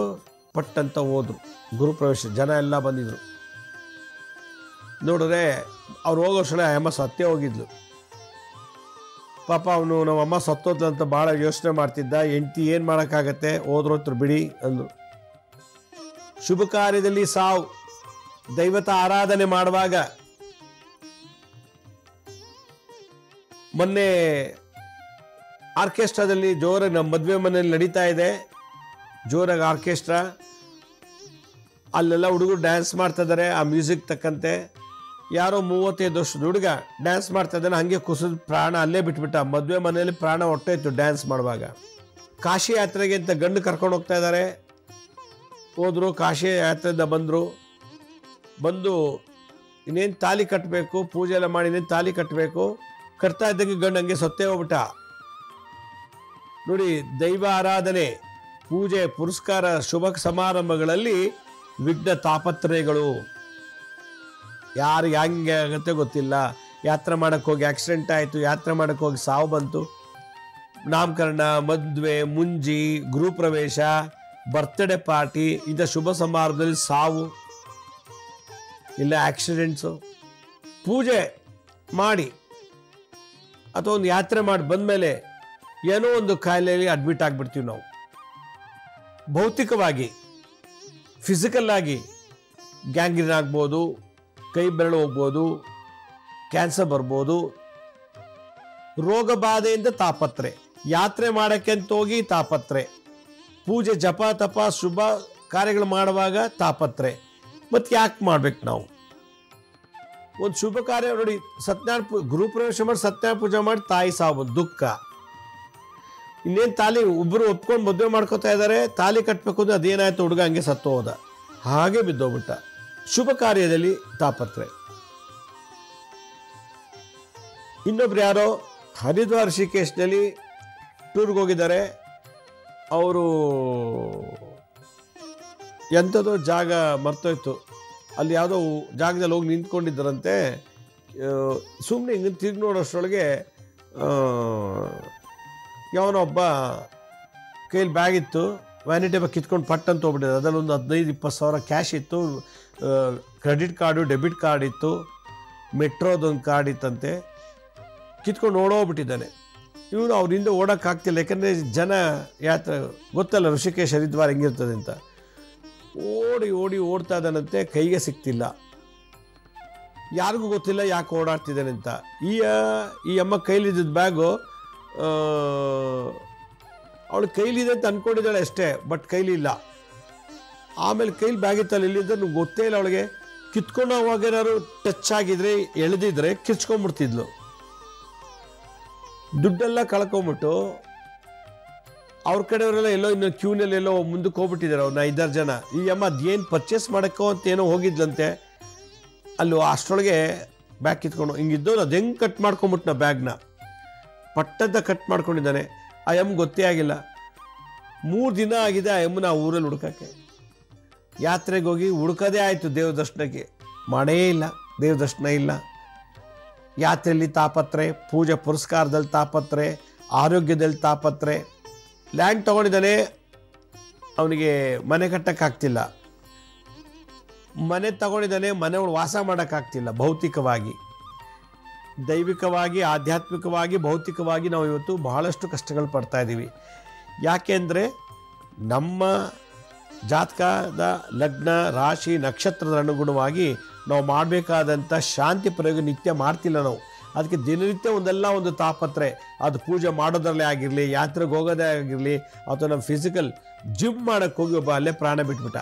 ಪಟ್ಟಂತ ಹೋದ್ರು ಗೃಹಪ್ರವೇಶ. ಜನ ಎಲ್ಲ ಬಂದಿದ್ರು. ನೋಡಿದ್ರೆ ಅವ್ರು ಹೋಗೋಷ್ಟೇ ಅಮ್ಮ ಸತ್ತೇ ಹೋಗಿದ್ಲು. ಪಾಪ ಅವನು ನಮ್ಮಮ್ಮ ಸತ್ತೋದ್ಲು ಅಂತ ಭಾಳ ಯೋಚನೆ ಮಾಡ್ತಿದ್ದ. ಹೆಂಡತಿ ಏನು ಮಾಡೋಕ್ಕಾಗತ್ತೆ, ಹೋದ್ರೋತ್ರ ಬಿಡಿ ಅಂದರು. ಶುಭ ಕಾರ್ಯದಲ್ಲಿ ಸಾವು. ದೈವತ ಆರಾಧನೆ ಮಾಡುವಾಗ ಮೊನ್ನೆ ಆರ್ಕೆಸ್ಟ್ರಾದಲ್ಲಿ ಜೋರಾಗಿ ನಮ್ಮ ಮದುವೆ ಮನೆಯಲ್ಲಿ ನಡೀತಾ ಇದೆ, ಜೋರಾಗಿ ಆರ್ಕೆಸ್ಟ್ರಾ. ಅಲ್ಲೆಲ್ಲ ಹುಡುಗರು ಡ್ಯಾನ್ಸ್ ಮಾಡ್ತಾ ಇದ್ದಾರೆ ಆ ಮ್ಯೂಸಿಕ್ ತಕ್ಕಂತೆ. ಯಾರೋ 35 ವರ್ಷದ ಹುಡುಗ ಡ್ಯಾನ್ಸ್ ಮಾಡ್ತಾ ಇದ್ದಾನೆ, ಹಂಗೆ ಕುಸಿದ ಪ್ರಾಣ ಅಲ್ಲೇ ಬಿಟ್ಬಿಟ್ಟ. ಮದುವೆ ಮನೆಯಲ್ಲಿ ಪ್ರಾಣ ಹೊಟ್ಟೋಯ್ತು ಡ್ಯಾನ್ಸ್ ಮಾಡುವಾಗ. ಕಾಶಿ ಯಾತ್ರೆಗೆ ಅಂತ ಗಂಡು ಕರ್ಕೊಂಡು ಹೋಗ್ತಾ ಇದ್ದಾರೆ. ಹೋದ್ರು, ಕಾಶಿ ಯಾತ್ರೆಯಿಂದ ಬಂದು ಇನ್ನೇನು ತಾಲಿ ಕಟ್ಟಬೇಕು, ಪೂಜೆ ಎಲ್ಲ ಮಾಡಿ ಇನ್ನೇನು ತಾಲಿ ಕಟ್ಟಬೇಕು. ಕಟ್ತಾ ಇದ್ದಂಗೆ ಗಂಡು ಹಂಗೆ ಸತ್ತೇ ಹೋಗ್ಬಿಟ್ಟ. ನೋಡಿ, ದೈವ ಆರಾಧನೆ, ಪೂಜೆ, ಪುರಸ್ಕಾರ, ಶುಭ ಸಮಾರಂಭಗಳಲ್ಲಿ ವಿಘ್ನ ತಾಪತ್ರಯಗಳು. ಯಾರಿಗೆ ಹೆಂಗೆ ಆಗುತ್ತೆ ಗೊತ್ತಿಲ್ಲ. ಯಾತ್ರೆ ಮಾಡೋಕ್ಕೆ ಹೋಗಿ ಆಕ್ಸಿಡೆಂಟ್ ಆಯಿತು, ಯಾತ್ರೆ ಮಾಡೋಕ್ಕೆ ಹೋಗಿ ಸಾವು ಬಂತು. ನಾಮಕರಣ, ಮದುವೆ, ಮುಂಜಿ, ಗೃಹಪ್ರವೇಶ, ಬರ್ತ್ಡೇ ಪಾರ್ಟಿ, ಇಂಥ ಶುಭ ಸಮಾರಂಭದಲ್ಲಿ ಸಾವು ಇಲ್ಲ ಆಕ್ಸಿಡೆಂಟ್ಸು. ಪೂಜೆ ಮಾಡಿ ಅಥವಾ ಒಂದು ಯಾತ್ರೆ ಮಾಡಿ ಬಂದಮೇಲೆ ಏನೋ ಒಂದು ಕಾಯಿಲೆಯಲ್ಲಿ ಅಡ್ಮಿಟ್ ಆಗಿಬಿಡ್ತೀವಿ ನಾವು. ಭೌತಿಕವಾಗಿ, ಫಿಸಿಕಲ್ ಆಗಿ ಗ್ಯಾಂಗ್ರೀನ್ ಆಗ್ಬೋದು, ಕೈ ಬೆರಳು ಹೋಗ್ಬೋದು, ಕ್ಯಾನ್ಸರ್ ಬರ್ಬೋದು. ರೋಗ ಬಾಧೆಯಿಂದ ತಾಪತ್ರೆ, ಯಾತ್ರೆ ಮಾಡೋಕ್ಕೆ ಅಂತ ಹೋಗಿ ತಾಪತ್ರೆ, ಪೂಜೆ ಜಪ ತಪ ಶುಭ ಕಾರ್ಯಗಳು ಮಾಡುವಾಗ ತಾಪತ್ರೆ. ಮತ್ತು ಯಾಕೆ ಮಾಡ್ಬೇಕು ನಾವು? ಒಂದು ಶುಭ ಕಾರ್ಯ ನೋಡಿ, ಸತ್ಯನಾರಾಯಣ ಗೃಹಪ್ರವೇಶ ಮಾಡಿ ಸತ್ಯನಾರಾಯಣ ಪೂಜೆ ಮಾಡಿ ತಾಯಿ ಸಾವು ದುಃಖ. ಇನ್ನೇನು ತಾಲಿ ಒಬ್ಬರು ಒಪ್ಕೊಂಡು ಮದುವೆ ಮಾಡ್ಕೋತಾ ಇದ್ದಾರೆ, ತಾಲಿ ಕಟ್ಟಬೇಕು ಅಂದ್ರೆ ಅದೇನಾಯ್ತು, ಹುಡುಗ ಹಂಗೆ ಸತ್ತು ಹೋದ, ಹಾಗೆ ಬಿದ್ದೋಗ್ಬಿಟ್ಟ. ಶುಭ ಕಾರ್ಯದಲ್ಲಿ ತಾಪತ್ರೆ. ಇನ್ನೊಬ್ರು ಯಾರೋ ಹರಿದ್ವಾರ ಋಷಿಕೇಶ್ನಲ್ಲಿ ಟೂರ್ಗೆ ಹೋಗಿದ್ದಾರೆ. ಅವರು ಎಂಥದೋ ಜಾಗ ಮರ್ತೋಯ್ತು, ಅಲ್ಲಿ ಯಾವುದೋ ಜಾಗದಲ್ಲಿ ಹೋಗಿ ನಿಂತ್ಕೊಂಡಿದ್ದರಂತೆ. ಸುಮ್ಮನೆ ಹಿಂಗೆ ತಿರುಗಿ ನೋಡೋಷ್ಟರೊಳಗೆ ಯಾವನೋ ಒಬ್ಬ ಕೈಯಲ್ಲಿ ಬ್ಯಾಗ್ ಇತ್ತು, ವ್ಯಾನಿಟಿ ಬ್ಯಾಗ್ ಕಿತ್ಕೊಂಡು ಪಟ್ ಅಂತ ಹೋಗ್ಬಿಟ್ಟಿದೆ. ಅದರಲ್ಲಿ ಒಂದು 15-20 ಸಾವಿರ ಕ್ಯಾಶ್ ಇತ್ತು, ಕ್ರೆಡಿಟ್ ಕಾರ್ಡು, ಡೆಬಿಟ್ ಕಾರ್ಡ್ ಇತ್ತು, ಮೆಟ್ರೋದೊಂದು ಕಾರ್ಡ್ ಇತ್ತಂತೆ. ಕಿತ್ಕೊಂಡು ಓಡೋಗ್ಬಿಟ್ಟಿದ್ದಾನೆ. ಇವನು ಅವರಿಂದ ಓಡೋಕ್ಕಾಗ್ತಿಲ್ಲ, ಯಾಕಂದರೆ ಜನ ಯಾತ್ರೆ ಗೊತ್ತಲ್ಲ ಋಷಿಕೇಶ್ ಹರಿದ್ವಾರ ಹೆಂಗಿರ್ತದೆ ಅಂತ. ಓಡ್ತಾ ಇದ್ದಾನಂತೆ, ಕೈಗೆ ಸಿಗ್ತಿಲ್ಲ. ಯಾರಿಗೂ ಗೊತ್ತಿಲ್ಲ ಯಾಕೆ ಓಡಾಡ್ತಿದ್ದಾನೆ ಅಂತ. ಈ ಅಮ್ಮ ಕೈಲಿದ್ದ ಬ್ಯಾಗು ಅವಳು ಕೈಲಿದೆ ಅಂತ ಅಂದ್ಕೊಂಡಿದ್ದಾಳೆ ಅಷ್ಟೇ, ಬಟ್ ಕೈಲಿಲ್ಲ. ಆಮೇಲೆ ಕೈಲಿ ಬ್ಯಾಗ್ ಇತ್ತಲ್ಲ, ಇಲ್ಲಿದ್ದ ಗೊತ್ತೇ ಇಲ್ಲ ಅವಳಿಗೆ. ಕಿತ್ಕೊಂಡು ಅವಾಗ ಏನಾದ್ರು ಟಚ್ ಆಗಿದ್ರೆ, ಎಳೆದಿದ್ರೆ ಕಿರ್ಚ್ಕೊಂಡ್ಬಿಡ್ತಿದ್ಲು. ದುಡ್ಡೆಲ್ಲ ಕಳ್ಕೊಂಬಿಟ್ಟು ಅವ್ರ ಕಡೆಯವರೆಲ್ಲ ಎಲ್ಲೋ ಇನ್ನು ಕ್ಯೂನಲ್ಲಿ ಎಲ್ಲೋ ಮುಂದಕ್ಕೆ ಹೋಗ್ಬಿಟ್ಟಿದ್ದಾರೆ ಅವ್ರನ್ನ 5-6 ಜನ. ಈ ಅಮ್ಮ ಅದೇನು ಪರ್ಚೇಸ್ ಮಾಡೋಕ್ಕೋ ಅಂತ ಏನೋ ಹೋಗಿದ್ಲಂತೆ. ಅಲ್ಲೂ ಅಷ್ಟರೊಳಗೆ ಬ್ಯಾಗ್ ಕಿತ್ಕೊಂಡು ಹಿಂಗಿದ್ದೋದು ಅದು ಹೆಂಗೆ ಕಟ್ ಮಾಡ್ಕೊಂಬಿಟ್ನ ಬ್ಯಾಗ್ನ, ಪಟ್ಟದ ಕಟ್ ಮಾಡ್ಕೊಂಡಿದ್ದಾನೆ. ಆ ಎಮ್ ಗೊತ್ತೇ ಆಗಿಲ್ಲ. 3 ದಿನ ಆಗಿದೆ ಆ ಎಮ್ಮನ ಆ ಊರಲ್ಲಿ ಹುಡ್ಕೋಕ್ಕೆ. ಯಾತ್ರೆಗೆ ಹೋಗಿ ಹುಡ್ಕೋದೇ ಆಯಿತು, ದೇವ್ರ ದರ್ಶನಕ್ಕೆ ಮಾಡೇ ಇಲ್ಲ, ದೇವ್ರ ದರ್ಶನ ಇಲ್ಲ. ಯಾತ್ರೆಯಲ್ಲಿ ತಾಪತ್ರೆ, ಪೂಜೆ ಪುರಸ್ಕಾರದಲ್ಲಿ ತಾಪತ್ರೆ, ಆರೋಗ್ಯದಲ್ಲಿ ತಾಪತ್ರೆ. ಲ್ಯಾಂಡ್ ತೊಗೊಂಡಿದ್ದಾನೆ, ಅವನಿಗೆ ಮನೆ ಕಟ್ಟೋಕ್ಕಾಗ್ತಿಲ್ಲ. ಮನೆ ತಗೊಂಡಿದ್ದಾನೆ, ಮನೆ ಒಳಗೆ ವಾಸ ಮಾಡೋಕ್ಕಾಗ್ತಿಲ್ಲ. ಭೌತಿಕವಾಗಿ, ದೈವಿಕವಾಗಿ, ಆಧ್ಯಾತ್ಮಿಕವಾಗಿ, ಭೌತಿಕವಾಗಿ ನಾವು ಇವತ್ತು ಬಹಳಷ್ಟು ಕಷ್ಟಗಳು ಪಡ್ತಾ ಇದ್ದೀವಿ. ಯಾಕೆಂದರೆ ನಮ್ಮ ಜಾತಕದ ಲಗ್ನ, ರಾಶಿ, ನಕ್ಷತ್ರದ ಅನುಗುಣವಾಗಿ ನಾವು ಮಾಡಬೇಕಾದಂಥ ಶಾಂತಿ ಪ್ರಯೋಗ ನಿತ್ಯ ಮಾಡ್ತಿಲ್ಲ ನಾವು. ಅದಕ್ಕೆ ದಿನನಿತ್ಯ ಒಂದು ತಾಪತ್ರೆ. ಅದು ಪೂಜೆ ಮಾಡೋದ್ರಲ್ಲೇ ಆಗಿರಲಿ, ಯಾತ್ರೆಗೆ ಹೋಗೋದೇ ಆಗಿರಲಿ, ಅಥವಾ ನಮ್ಮ ಫಿಸಿಕಲ್ ಜಿಮ್ ಮಾಡೋಕ್ಕೆ ಹೋಗಿ ಒಬ್ಬ ಅಲ್ಲೇ ಪ್ರಾಣ ಬಿಟ್ಬಿಟ್ಟ.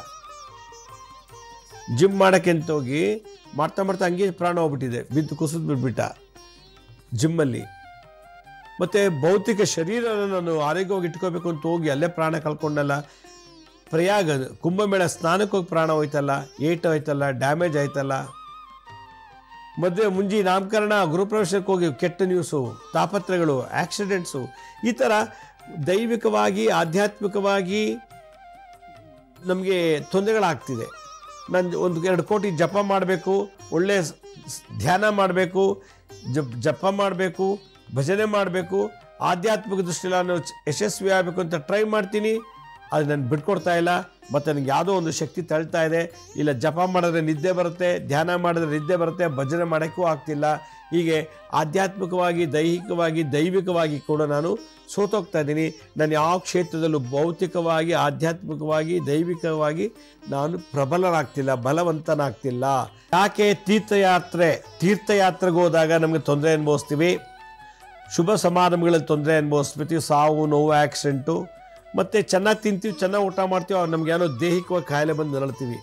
ಜಿಮ್ ಮಾಡೋಕ್ಕೆ ಅಂತ ಹೋಗಿ ಮಾಡ್ತಾ ಹಂಗೆ ಪ್ರಾಣ ಹೋಗ್ಬಿಟ್ಟಿದೆ, ಬಿದ್ದು ಕುಸಿದು ಬಿಟ್ಬಿಟ್ಟ ಜಿಮ್ಮಲ್ಲಿ. ಮತ್ತು ಭೌತಿಕ ಶರೀರನ ನಾನು ಆರೋಗ್ಯವಾಗಿ ಇಟ್ಕೋಬೇಕು ಅಂತ ಹೋಗಿ ಅಲ್ಲೇ ಪ್ರಾಣ ಕಳ್ಕೊಂಡಲ್ಲ. ಪ್ರಯಾಗ ಕುಂಭಮೇಳ ಸ್ನಾನಕ್ಕೆ ಹೋಗಿ ಪ್ರಾಣ ಹೋಯ್ತಲ್ಲ, ಏಟು ಹೋಯ್ತಲ್ಲ, ಡ್ಯಾಮೇಜ್ ಆಯ್ತಲ್ಲ. ಮದುವೆ ಮುಂಜಿ ನಾಮಕರಣ ಗುರುಪ್ರವೇಶಕ್ಕೆ ಹೋಗಿ ಕೆಟ್ಟ ನ್ಯೂಸು, ತಾಪತ್ರಗಳು, ಆಕ್ಸಿಡೆಂಟ್ಸು, ಈ ಥರ ದೈವಿಕವಾಗಿ ಆಧ್ಯಾತ್ಮಿಕವಾಗಿ ನಮಗೆ ತೊಂದರೆಗಳಾಗ್ತಿದೆ. ನಾನು 1-2 ಕೋಟಿ ಜಪ ಮಾಡಬೇಕು, ಒಳ್ಳೆಯ ಧ್ಯಾನ ಮಾಡಬೇಕು, ಜಪ ಮಾಡಬೇಕು, ಭಜನೆ ಮಾಡಬೇಕು, ಆಧ್ಯಾತ್ಮಿಕ ದೃಷ್ಟಿಯಲ್ಲಿ ನಾನು ಯಶಸ್ವಿ ಆಗಬೇಕು ಅಂತ ಟ್ರೈ ಮಾಡ್ತೀನಿ. ಅದು ನಾನು ಬಿಟ್ಕೊಡ್ತಾ ಇಲ್ಲ. ಮತ್ತು ನನಗೆ ಯಾವುದೋ ಒಂದು ಶಕ್ತಿ ತಳ್ತಾ ಇದೆ. ಇಲ್ಲ ಜಪ ಮಾಡಿದ್ರೆ ನಿದ್ದೆ ಬರುತ್ತೆ, ಧ್ಯಾನ ಮಾಡಿದ್ರೆ ನಿದ್ದೆ ಬರುತ್ತೆ, ಭಜನೆ ಮಾಡೋಕ್ಕೂ ಆಗ್ತಿಲ್ಲ. ಹೀಗೆ ಆಧ್ಯಾತ್ಮಿಕವಾಗಿ, ದೈಹಿಕವಾಗಿ, ದೈವಿಕವಾಗಿ ಕೂಡ ನಾನು ಸೋತೋಗ್ತಾ ಇದ್ದೀನಿ. ನಾನು ಯಾವ ಕ್ಷೇತ್ರದಲ್ಲೂ ಭೌತಿಕವಾಗಿ, ಆಧ್ಯಾತ್ಮಿಕವಾಗಿ, ದೈವಿಕವಾಗಿ ನಾನು ಪ್ರಬಲನಾಗ್ತಿಲ್ಲ, ಬಲವಂತನಾಗ್ತಿಲ್ಲ. ಯಾಕೆ? ತೀರ್ಥಯಾತ್ರೆಗೆ ಹೋದಾಗ ನಮಗೆ ತೊಂದರೆ ಅನುಭವಿಸ್ತೀವಿ, ಶುಭ ಸಮಾರಂಭಗಳಲ್ಲಿ ತೊಂದರೆ ಅನುಭವಿಸ್ತೀವಿ, ಸಾವು ನೋವು ಆಕ್ಸಿಡೆಂಟು. ಮತ್ತು ಚೆನ್ನಾಗಿ ತಿಂತೀವಿ, ಚೆನ್ನಾಗಿ ಊಟ ಮಾಡ್ತೀವಿ, ಅವ್ರು ನಮ್ಗೆ ಏನೋ ದೈಹಿಕವಾಗಿ ಕಾಯಿಲೆ ಬಂದು ನರಳ್ತೀವಿ.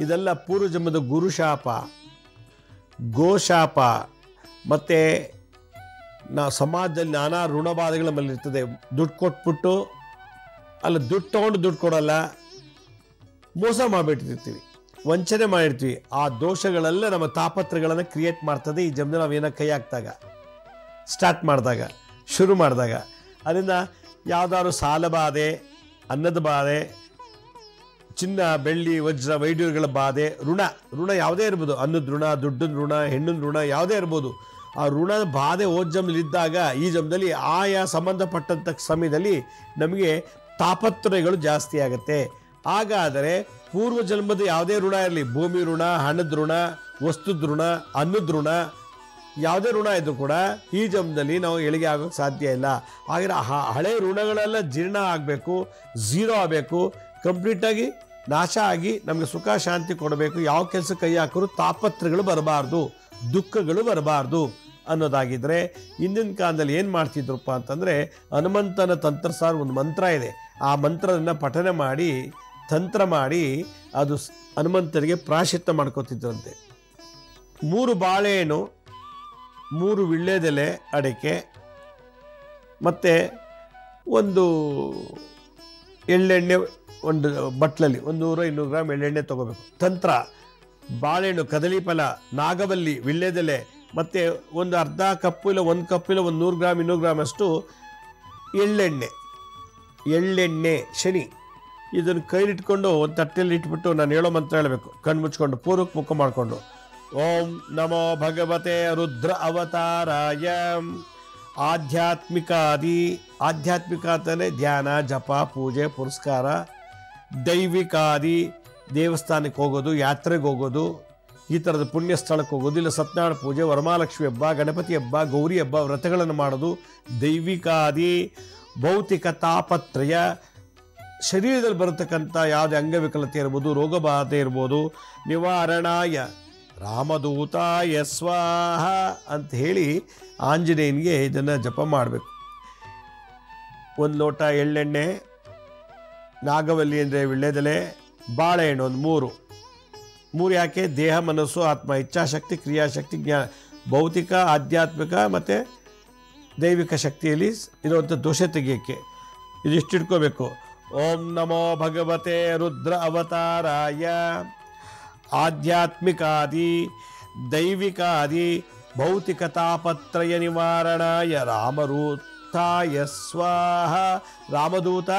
ಇದೆಲ್ಲ ಪೂರ್ವಜನ್ಮದ ಗುರುಶಾಪ, ಗೋಶಾಪ. ಮತ್ತು ಸಮಾಜದಲ್ಲಿ ನಾನಾ ಋಣಬಾಧೆಗಳ ಮೇಲೆ ಇರ್ತದೆ. ದುಡ್ಡು ಕೊಟ್ಬಿಟ್ಟು ಅಲ್ಲ, ದುಡ್ಡು ತೊಗೊಂಡು ದುಡ್ಡು ಕೊಡಲ್ಲ, ಮೋಸ ಮಾಡಿಬಿಟ್ಟಿರ್ತೀವಿ, ವಂಚನೆ ಮಾಡಿರ್ತೀವಿ. ಆ ದೋಷಗಳೆಲ್ಲ ನಮ್ಮ ತಾಪತ್ರಗಳನ್ನು ಕ್ರಿಯೇಟ್ ಮಾಡ್ತದೆ ಈ ಜನ್ಮದಲ್ಲಿ ನಾವೇನೋ ಕೈ ಹಾಕಿದಾಗ, ಸ್ಟಾರ್ಟ್ ಮಾಡಿದಾಗ, ಶುರು ಮಾಡಿದಾಗ. ಅದರಿಂದ ಯಾವುದಾದ್ರು ಸಾಲ ಬಾಧೆ, ಅನ್ನದ ಬಾಧೆ, ಚಿನ್ನ ಬೆಳ್ಳಿ ವಜ್ರ ವೈಢೂರ್ಯಗಳ ಬಾಧೆ, ಋಣ ಯಾವುದೇ ಇರ್ಬೋದು, ಅನ್ನದ ಋಣ, ದುಡ್ಡಿನ ಋಣ, ಹೆಣ್ಣಿನ ಋಣ ಯಾವುದೇ ಇರ್ಬೋದು. ಆ ಋಣದ ಬಾಧೆ ಓದ್ ಜನ್ಮದಲ್ಲಿದ್ದಾಗ ಈ ಜನ್ಮದಲ್ಲಿ ಆಯಾ ಸಂಬಂಧಪಟ್ಟಂಥ ಸಮಯದಲ್ಲಿ ನಮಗೆ ತಾಪತ್ರಯಗಳು ಜಾಸ್ತಿ ಆಗುತ್ತೆ. ಹಾಗಾದರೆ ಪೂರ್ವ ಜನ್ಮದ ಯಾವುದೇ ಋಣ ಇರಲಿ, ಭೂಮಿ ಋಣ, ಹಣದ ಋಣ, ವಸ್ತುದ ಋಣ, ಅನ್ನದ ಋಣ, ಯಾವುದೇ ಋಣ ಇದ್ರೂ ಕೂಡ ಈ ಜನ್ಮದಲ್ಲಿ ನಾವು ಏಳಿಗೆ ಆಗೋಕ್ಕೆ ಸಾಧ್ಯ ಇಲ್ಲ. ಹಾಗೆ ಹಳೆ ಋಣಗಳೆಲ್ಲ ಜೀರ್ಣ ಆಗಬೇಕು, ಝೀರೋ ಆಗಬೇಕು, ಕಂಪ್ಲೀಟಾಗಿ ನಾಶ ಆಗಿ ನಮಗೆ ಸುಖ ಶಾಂತಿ ಕೊಡಬೇಕು. ಯಾವ ಕೆಲಸ ಕೈ ಹಾಕಿದ್ರು ತಾಪತ್ರಗಳು ಬರಬಾರ್ದು, ದುಃಖಗಳು ಬರಬಾರ್ದು ಅನ್ನೋದಾಗಿದ್ದರೆ ಹಿಂದಿನ ಕಾಲದಲ್ಲಿ ಏನು ಮಾಡ್ತಿದ್ರಪ್ಪ ಅಂತಂದರೆ, ಹನುಮಂತನ ತಂತ್ರಸಾರ ಒಂದು ಮಂತ್ರ ಇದೆ. ಆ ಮಂತ್ರವನ್ನು ಪಠನೆ ಮಾಡಿ, ತಂತ್ರ ಮಾಡಿ, ಅದು ಹನುಮಂತನಿಗೆ ಪ್ರಾಯಶ್ಚಿತ್ತ ಮಾಡ್ಕೋತಿದ್ರಂತೆ. 3 ಬಾಳೆಹಣ್ಣು, 3 ವೀಳ್ಯದೆಲೆ, ಅಡಿಕೆ ಮತ್ತು ಒಂದು ಎಳ್ಳೆಣ್ಣೆ, ಒಂದು ಬಟ್ಲಲ್ಲಿ 100-200 ಗ್ರಾಮ್ ಎಳ್ಳೆಣ್ಣೆ ತೊಗೋಬೇಕು. ತಂತ್ರ: ಬಾಳೆಹಣ್ಣು, ಕದಳಿ ಫಲ, ನಾಗವಲ್ಲಿ, ವೀಳ್ಯದೆಲೆ ಮತ್ತು ಒಂದು ಅರ್ಧ ಕಪ್ಪು ಇಲ್ಲ 1 ಕಪ್ ಇಲ್ಲ 100 ಗ್ರಾಮ್ 200 ಗ್ರಾಮ್ ಅಷ್ಟು ಎಳ್ಳೆಣ್ಣೆ ಶನಿ. ಇದನ್ನು ಕೈಲಿಟ್ಕೊಂಡು ಒಂದು ತಟ್ಟೆಯಲ್ಲಿ ಇಟ್ಬಿಟ್ಟು ನಾನು ಹೇಳೋ ಮಂತ್ರ ಹೇಳಬೇಕು, ಕಣ್ಣು ಮುಚ್ಕೊಂಡು, ಪೂರ್ವಕ್ಕೆ ಮುಖ ಮಾಡಿಕೊಂಡು. ಓಂ ನಮೋ ಭಗವತೆ ರುದ್ರ ಅವತಾರಾಯ. ಆಧ್ಯಾತ್ಮಿಕ ಅಂತಲೇ ಧ್ಯಾನ, ಜಪ, ಪೂಜೆ, ಪುರಸ್ಕಾರ. ದೈವಿಕಾದಿ ದೇವಸ್ಥಾನಕ್ಕೆ ಹೋಗೋದು, ಯಾತ್ರೆಗೆ ಹೋಗೋದು, ಈ ಥರದ ಪುಣ್ಯ ಸ್ಥಳಕ್ಕೆ ಹೋಗೋದು, ಇಲ್ಲ ಸತ್ಯನಾರಾಯಣ ಪೂಜೆ, ವರಮಹಾಲಕ್ಷ್ಮಿ ಹಬ್ಬ, ಗಣಪತಿ ಹಬ್ಬ, ಗೌರಿ ಹಬ್ಬ, ವ್ರತಗಳನ್ನು ಮಾಡೋದು. ದೈವಿಕಾದಿ ಭೌತಿಕ ತಾಪತ್ರಯ, ಶರೀರದಲ್ಲಿ ಬರತಕ್ಕಂಥ ಯಾವುದೇ ಅಂಗವಿಕಲತೆ ಇರ್ಬೋದು, ರೋಗಬಾಧೆ ಇರ್ಬೋದು, ನಿವಾರಣಾಯ ರಾಮದೂತಾಯ ಸ್ವಾಹ ಅಂತ ಹೇಳಿ ಆಂಜನೇಯನಿಗೆ ಇದನ್ನು ಜಪ ಮಾಡಬೇಕು. 1 ಲೋಟ ಎಳ್ಳೆಣ್ಣೆ, ನಾಗವಲ್ಲಿ ಅಂದರೆ ವೀಳ್ಯದೆಲೆ, ಬಾಳೆಹಣ್ಣು ಒಂದು 3 ಯಾಕೆ? ದೇಹ, ಮನಸ್ಸು, ಆತ್ಮ, ಇಚ್ಛಾಶಕ್ತಿ, ಕ್ರಿಯಾಶಕ್ತಿ, ಜ್ಞಾನ, ಭೌತಿಕ, ಆಧ್ಯಾತ್ಮಿಕ ಮತ್ತು ದೈವಿಕ ಶಕ್ತಿಯಲ್ಲಿ ಇರುವಂಥ ದೋಷ ತೆಗೆಯೋಕ್ಕೆ ಇದಿಷ್ಟು ಇಟ್ಕೋಬೇಕು. ಓಂ ನಮೋ ಭಗವತೆ ರುದ್ರ ಅವತಾರಾಯ. ಆಧ್ಯಾತ್ಮಿಕಾದಿ ದೈವಿಕಾದಿ ಭೌತಿಕ ತಾಪತ್ರಯ ನಿವಾರಣಾಯ ರಾಮದೂತಾಯ ಸ್ವಾಹ. ರಾಮದೂತ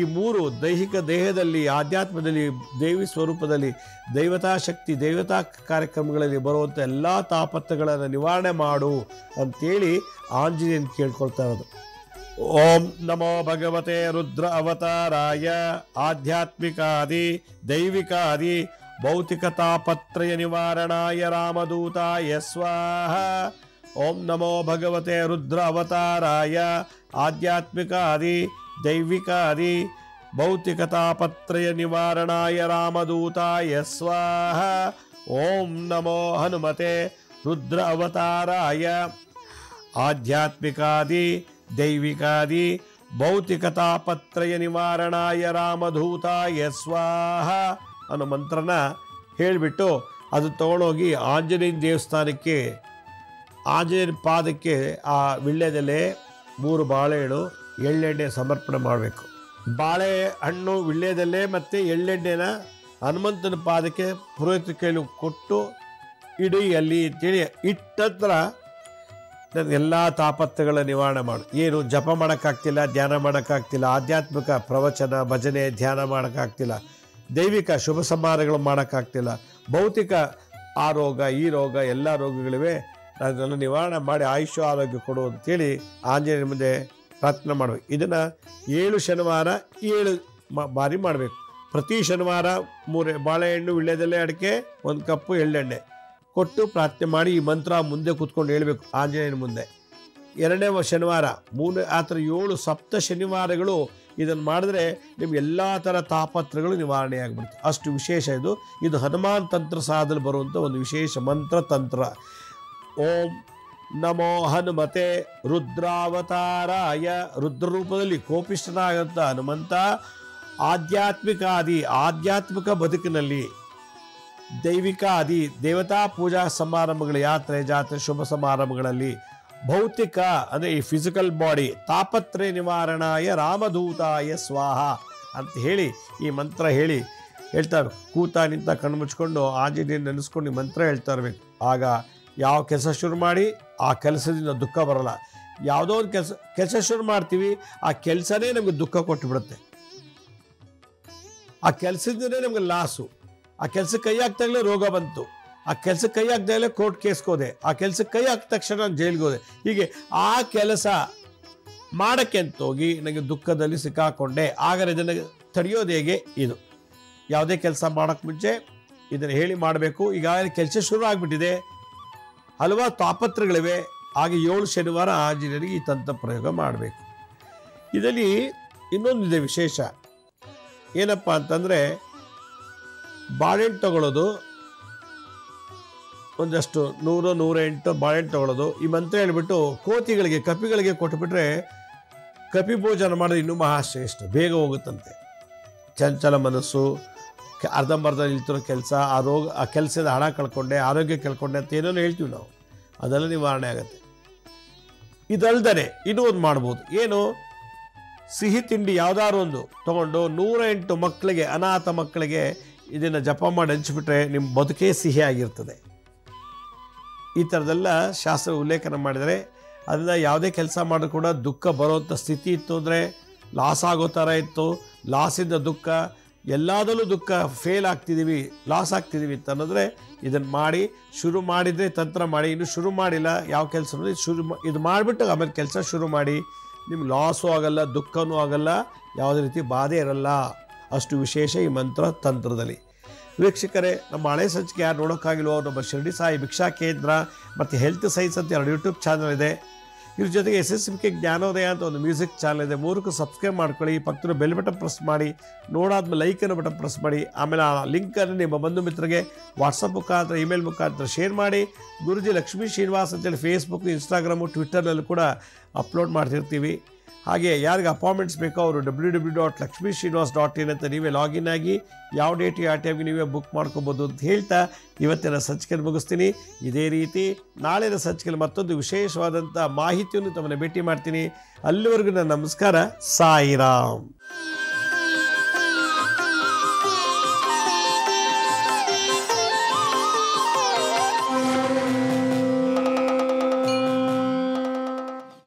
ಈ 3 ದೈಹಿಕ ದೇಹದಲ್ಲಿ, ಆಧ್ಯಾತ್ಮದಲ್ಲಿ, ದೇವಿ ಸ್ವರೂಪದಲ್ಲಿ, ದೈವತಾ ಶಕ್ತಿ, ದೈವತಾ ಕಾರ್ಯಕ್ರಮಗಳಲ್ಲಿ ಬರುವಂಥ ಎಲ್ಲ ತಾಪತ್ರಗಳನ್ನು ನಿವಾರಣೆ ಮಾಡು ಅಂತೇಳಿ ಆಂಜನೇಯನ ಕೇಳ್ಕೊಳ್ತಾ ಇರೋದು. ಓಂ ನಮೋ ಭಗವತೆ ರುದ್ರ ಅವತಾರಾಯ. ಆಧ್ಯಾತ್ಮಿಕಾದಿ ದೈವಿಕಾದಿ ಭೌತಿಕ ತಾಪತ್ರಯ ನಿವಾರಣಾಯ ರಾಮದೂತಾಯ ಸ್ವಾಹ. ಓಂ ನಮೋ ಭಗವತೆ ರುದ್ರ ಅವತಾರಾಯ. ಆಧ್ಯಾತ್ಮಿಕಾದಿ ದೈವಿಕಾದಿ ಭೌತಿಕ ತಾಪತ್ರಯ ನಿವಾರಣಾಯ ರಾಮದೂತಾಯ ಸ್ವಾಹ. ಓಂ ನಮೋ ಹನುಮತೆ ರುದ್ರ ಅವತಾರಾಯ. ಆಧ್ಯಾತ್ಮಿಕಾದಿ ದೈವಿಕಾದಿ ಭೌತಿಕ ತಾಪತ್ರಯ ನಿವಾರಣಾಯ ರಾಮದೂತಾಯ ಸ್ವಾಹ ಅನ್ನೋ ಮಂತ್ರನ ಹೇಳಿಬಿಟ್ಟು ಅದು ತೊಗೊಂಡೋಗಿ ಆಂಜನೇಯನ ದೇವಸ್ಥಾನಕ್ಕೆ, ಆಂಜನೇಯನ ಪಾದಕ್ಕೆ ಆ ವೀಳ್ಯದೆಲೆ, 3 ಬಾಳೆಹಣ್ಣು ಎಳ್ಳೆಣ್ಣೆ ಸಮರ್ಪಣೆ ಮಾಡಬೇಕು. ಬಾಳೆಹಣ್ಣು ವಿಳ್ಯದಲ್ಲೇ ಮತ್ತು ಎಳ್ಳೆಣ್ಣೆನ ಹನುಮಂತನ ಪಾದಕ್ಕೆ ಪುರೋಹಿತ ಕೈಲಿ ಕೊಟ್ಟು ಇಡೀ ಅಲ್ಲಿ ಅಂತೇಳಿ ಇಟ್ಟತ್ರ ಎಲ್ಲ ತಾಪತ್ರಗಳ ನಿವಾರಣೆ ಮಾಡು. ಏನು ಜಪ ಮಾಡೋಕ್ಕಾಗ್ತಿಲ್ಲ, ಧ್ಯಾನ ಮಾಡೋಕ್ಕಾಗ್ತಿಲ್ಲ, ಆಧ್ಯಾತ್ಮಿಕ ಪ್ರವಚನ ಭಜನೆ ಧ್ಯಾನ ಮಾಡೋಕ್ಕಾಗ್ತಿಲ್ಲ, ದೈವಿಕ ಶುಭ ಸಮಾರಂಭಗಳು ಮಾಡೋಕ್ಕಾಗ್ತಿಲ್ಲ, ಭೌತಿಕ ಆ ರೋಗ ಈ ರೋಗ ಎಲ್ಲ ರೋಗಗಳಿವೆ, ಅದನ್ನು ನಿವಾರಣೆ ಮಾಡಿ ಆಯುಷ್ಯ ಆರೋಗ್ಯ ಕೊಡು ಅಂತೇಳಿ ಆಂಜನೇಯನ ಮುಂದೆ ಪ್ರಾರ್ಥನೆ ಮಾಡಬೇಕು. ಇದನ್ನು 7 ಶನಿವಾರ 7 ಬಾರಿ ಮಾಡಬೇಕು. ಪ್ರತಿ ಶನಿವಾರ 3 ಬಾಳೆಹಣ್ಣು ವಿಳ್ಯದೆಲೆ ಅಡಿಕೆ 1 ಕಪ್ಪು ಎಳ್ಳೆಣ್ಣೆ ಕೊಟ್ಟು ಪ್ರಾರ್ಥನೆ ಮಾಡಿ ಈ ಮಂತ್ರ ಮುಂದೆ ಕೂತ್ಕೊಂಡು ಹೇಳಬೇಕು ಆಂಜನೇಯನ ಮುಂದೆ. 2ನೇ ಶನಿವಾರ 3 ಆ ಥರ 7 ಸಪ್ತ ಶನಿವಾರಗಳು ಇದನ್ನು ಮಾಡಿದ್ರೆ ನಿಮ್ಗೆ ಎಲ್ಲ ಥರ ತಾಪತ್ರಗಳು ನಿವಾರಣೆ ಆಗಿಬಿಡುತ್ತೆ. ಅಷ್ಟು ವಿಶೇಷ ಇದು ಹನುಮಾನ್ ತಂತ್ರ ಸಾಧಲು ಬರುವಂಥ ಒಂದು ವಿಶೇಷ ಮಂತ್ರ ತಂತ್ರ. ಓಂ ನಮೋ ಹನುಮತೆ ರುದ್ರಾವತಾರಾಯ. ರುದ್ರ ರೂಪದಲ್ಲಿ ಕೋಪಿಷ್ಠನಾಗಂತ ಹನುಮಂತ ಆಧ್ಯಾತ್ಮಿಕ ಬದುಕಿನಲ್ಲಿ ದೈವಿಕ ದೇವತಾ ಪೂಜಾ ಸಮಾರಂಭಗಳ ಯಾತ್ರೆ ಜಾತ್ರೆ ಶುಭ ಸಮಾರಂಭಗಳಲ್ಲಿ ಭೌತಿಕ ಅಂದರೆ ಈ ಫಿಸಿಕಲ್ ಬಾಡಿ ತಾಪತ್ರಯ ನಿವಾರಣಾಯ ರಾಮದೂತಾಯ ಸ್ವಾಹ ಅಂತ ಹೇಳಿ ಈ ಮಂತ್ರ ಹೇಳಿ ಹೇಳ್ತಾ ಇರಬೇಕು. ಕೂತ ನಿಂತ ಕಣ್ಣು ಮುಚ್ಕೊಂಡು ಆಂಜನೇಯನ ನೆನೆಸ್ಕೊಂಡು ಈ ಮಂತ್ರ ಹೇಳ್ತಾ ಇರಬೇಕು. ಆಗ ಯಾವ ಕೆಲಸ ಶುರು ಮಾಡಿ ಆ ಕೆಲಸದಿಂದ ದುಃಖ ಬರಲ್ಲ. ಯಾವುದೋ ಒಂದು ಕೆಲಸ ಶುರು ಮಾಡ್ತೀವಿ, ಆ ಕೆಲಸನೇ ನಮಗೆ ದುಃಖ ಕೊಟ್ಟು ಬಿಡುತ್ತೆ. ಆ ಕೆಲಸದಿಂದನೇ ನಮಗೆ ಲಾಸು. ಆ ಕೆಲಸಕ್ಕೆ ಕೈ ಹಾಕ್ದಾಗಲೇ ರೋಗ ಬಂತು, ಆ ಕೆಲಸಕ್ಕೆ ಕೈ ಹಾಕ್ದಾಗಲೇ ಕೋರ್ಟ್ ಕೇಸ್ಗೆ ಹೋದೆ, ಆ ಕೆಲಸಕ್ಕೆ ಕೈ ಹಾಕಿದ ತಕ್ಷಣ ನಾನು ಜೈಲಿಗೆ ಹೋದೆ. ಹೀಗೆ ಆ ಕೆಲಸ ಮಾಡೋಕ್ಕೆ ಅಂತ ಹೋಗಿ ನನಗೆ ದುಃಖದಲ್ಲಿ ಸಿಕ್ಕಾಕೊಂಡೆ. ಆಗ ಇದನ್ನು ತಡೆಯೋದು ಹೇಗೆ? ಇದು ಯಾವುದೇ ಕೆಲಸ ಮಾಡೋಕ್ಕೆ ಮುಂಚೆ ಇದನ್ನು ಹೇಳಿ ಮಾಡಬೇಕು. ಈಗಾಗಲೇ ಕೆಲಸ ಶುರು ಆಗಿಬಿಟ್ಟಿದೆ, ಹಲವಾರು ತಾಪತ್ರಗಳಿವೆ. ಹಾಗೆ 7 ಶನಿವಾರ ಆಂಜನೇಯನಿಗೆ ಈ ತಂತ್ರ ಪ್ರಯೋಗ ಮಾಡಬೇಕು. ಇದರಲ್ಲಿ ಇನ್ನೊಂದಿದೆ ವಿಶೇಷ. ಏನಪ್ಪ ಅಂತಂದರೆ ಬಾಳೆಹಣ್ಣು ತಗೊಳ್ಳೋದು, ಒಂದಷ್ಟು 100-108 ಬಾಳೆಹಣ್ಣು ತಗೊಳ್ಳೋದು. ಈ ಮಂತ್ರ ಹೇಳಿಬಿಟ್ಟು ಕೋತಿಗಳಿಗೆ ಕಪಿಗಳಿಗೆ ಕೊಟ್ಟುಬಿಟ್ರೆ ಕಪಿ ಭೋಜನ ಮಾಡೋದು ಇನ್ನೂ ಮಹಾಶ್ರೇಷ್ಠ, ಬೇಗ ಹೋಗುತ್ತಂತೆ. ಚಂಚಲ ಮನಸ್ಸು, ಅರ್ಧಂಬರ್ಧ ನಿಲ್ತಿರೋ ಕೆಲಸ, ಆ ಕೆಲಸದ ಹಣ ಕಳ್ಕೊಂಡೆ, ಆರೋಗ್ಯ ಕಳ್ಕೊಂಡೆ ಅಂತ ಏನೋ ಹೇಳ್ತೀವಿ ನಾವು, ಅದೆಲ್ಲ ನಿವಾರಣೆ ಆಗುತ್ತೆ. ಇದಲ್ದೇ ಇನ್ನೂ ಒಂದು ಮಾಡ್ಬೋದು. ಏನು? ಸಿಹಿ ತಿಂಡಿ ಯಾವುದಾದ್ರು ಒಂದು ತೊಗೊಂಡು 108 ಮಕ್ಕಳಿಗೆ, ಅನಾಥ ಮಕ್ಕಳಿಗೆ ಇದನ್ನು ಜಪ ಮಾಡಿ ಹಂಚಿಬಿಟ್ರೆ ನಿಮ್ಮ ಬದುಕೇ ಸಿಹಿಯಾಗಿರ್ತದೆ. ಈ ಥರದೆಲ್ಲ ಶಾಸ್ತ್ರ ಉಲ್ಲೇಖನ ಮಾಡಿದರೆ ಅದನ್ನು ಯಾವುದೇ ಕೆಲಸ ಮಾಡಿದ್ರು ಕೂಡ ದುಃಖ ಬರೋವಂಥ ಸ್ಥಿತಿ ಇತ್ತು ಅಂದರೆ, ಲಾಸ್ ಆಗೋ ಥರ ಇತ್ತು, ಲಾಸಿಂದ ದುಃಖ, ಎಲ್ಲದರಲ್ಲೂ ದುಃಖ, ಫೇಲ್ ಆಗ್ತಿದ್ದೀವಿ, ಲಾಸ್ ಆಗ್ತಿದ್ದೀವಿ ಅಂತ ಅನ್ನೋದ್ರೆ ಇದನ್ನು ಮಾಡಿ. ಶುರು ಮಾಡಿದರೆ ತಂತ್ರ ಮಾಡಿ, ಇನ್ನೂ ಶುರು ಮಾಡಿಲ್ಲ ಯಾವ ಕೆಲಸ ಇದು ಮಾಡಿಬಿಟ್ಟು ಆಮೇಲೆ ಕೆಲಸ ಶುರು ಮಾಡಿ. ನಿಮ್ಗೆ ಲಾಸು ಆಗಲ್ಲ, ದುಃಖನೂ ಆಗಲ್ಲ, ಯಾವುದೇ ರೀತಿ ಬಾಧೆ ಇರಲ್ಲ. ಅಷ್ಟು ವಿಶೇಷ ಈ ಮಂತ್ರ ತಂತ್ರದಲ್ಲಿ. ವೀಕ್ಷಕರೇ, ನಮ್ಮ ಹಳೆ ಸಂಚಿಕೆ ಯಾರು ನೋಡೋಕ್ಕಾಗಿಲ್ವೋ ನಮ್ಮ ಶಿರಡಿ ಸಾಯಿ ಭಿಕ್ಷಾ ಕೇಂದ್ರ ಮತ್ತು ಹೆಲ್ತ್ ಸೈನ್ಸ್ ಅಂತ 2 ಯೂಟ್ಯೂಬ್ ಚಾನಲ್ ಇದೆ. ಇದ್ರ ಜೊತೆಗೆ SSMK ಜ್ಞಾನೋದಯ ಅಂತ ಒಂದು ಮ್ಯೂಸಿಕ್ ಚಾನಲ್ ಇದೆ. 3ಕ್ಕೂ ಸಬ್ಸ್ಕ್ರೈಬ್ ಮಾಡ್ಕೊಳ್ಳಿ. ಪಕ್ಕದ ಬೆಲ್ ಬಟನ್ ಪ್ರೆಸ್ ಮಾಡಿ, ನೋಡಾದ್ಮೇಲೆ ಲೈಕನ್ನು ಬಟನ್ ಪ್ರೆಸ್ ಮಾಡಿ. ಆಮೇಲೆ ಆ ಲಿಂಕನ್ನು ನಿಮ್ಮ ಬಂಧು ಮಿತ್ರರಿಗೆ ವಾಟ್ಸಪ್ ಮುಖಾಂತರ, ಇಮೇಲ್ ಮುಖಾಂತರ ಶೇರ್ ಮಾಡಿ. ಗುರುಜಿ ಲಕ್ಷ್ಮೀ ಶ್ರೀನಿವಾಸ್ ಅಂತೇಳಿ ಫೇಸ್ಬುಕ್, ಇನ್ಸ್ಟಾಗ್ರಾಮು, ಟ್ವಿಟ್ಟರ್ನಲ್ಲೂ ಕೂಡ ಅಪ್ಲೋಡ್ ಮಾಡ್ತಿರ್ತೀವಿ. ಹಾಗೆ ಯಾರಿಗೆ ಅಪಾಯಿಂಟ್ಮೆಂಟ್ಸ್ ಬೇಕೋ ಅವರು www.lakshmisrinivas.in ಅಂತ ನೀವೇ ಲಾಗಿನ್ ಆಗಿ ಯಾವ ಡೇಟ್ ಯಾವ ಟೈಮ್ಗೆ ನೀವೇ ಬುಕ್ ಮಾಡ್ಕೋಬೋದು ಅಂತ ಹೇಳ್ತಾ ಇವತ್ತಿನ ಸಂಚಿಕೆ ಮುಗಿಸ್ತೀನಿ. ಇದೇ ರೀತಿ ನಾಳಿನ ಸಂಚಿಕೆಯಲ್ಲಿ ಮತ್ತೊಂದು ವಿಶೇಷವಾದಂಥ ಮಾಹಿತಿಯನ್ನು ತಮ್ಮನ್ನು ಭೇಟಿ ಮಾಡ್ತೀನಿ. ಅಲ್ಲಿವರೆಗೂ ನನ್ನ ನಮಸ್ಕಾರ. ಸಾಯಿರಾಮ್.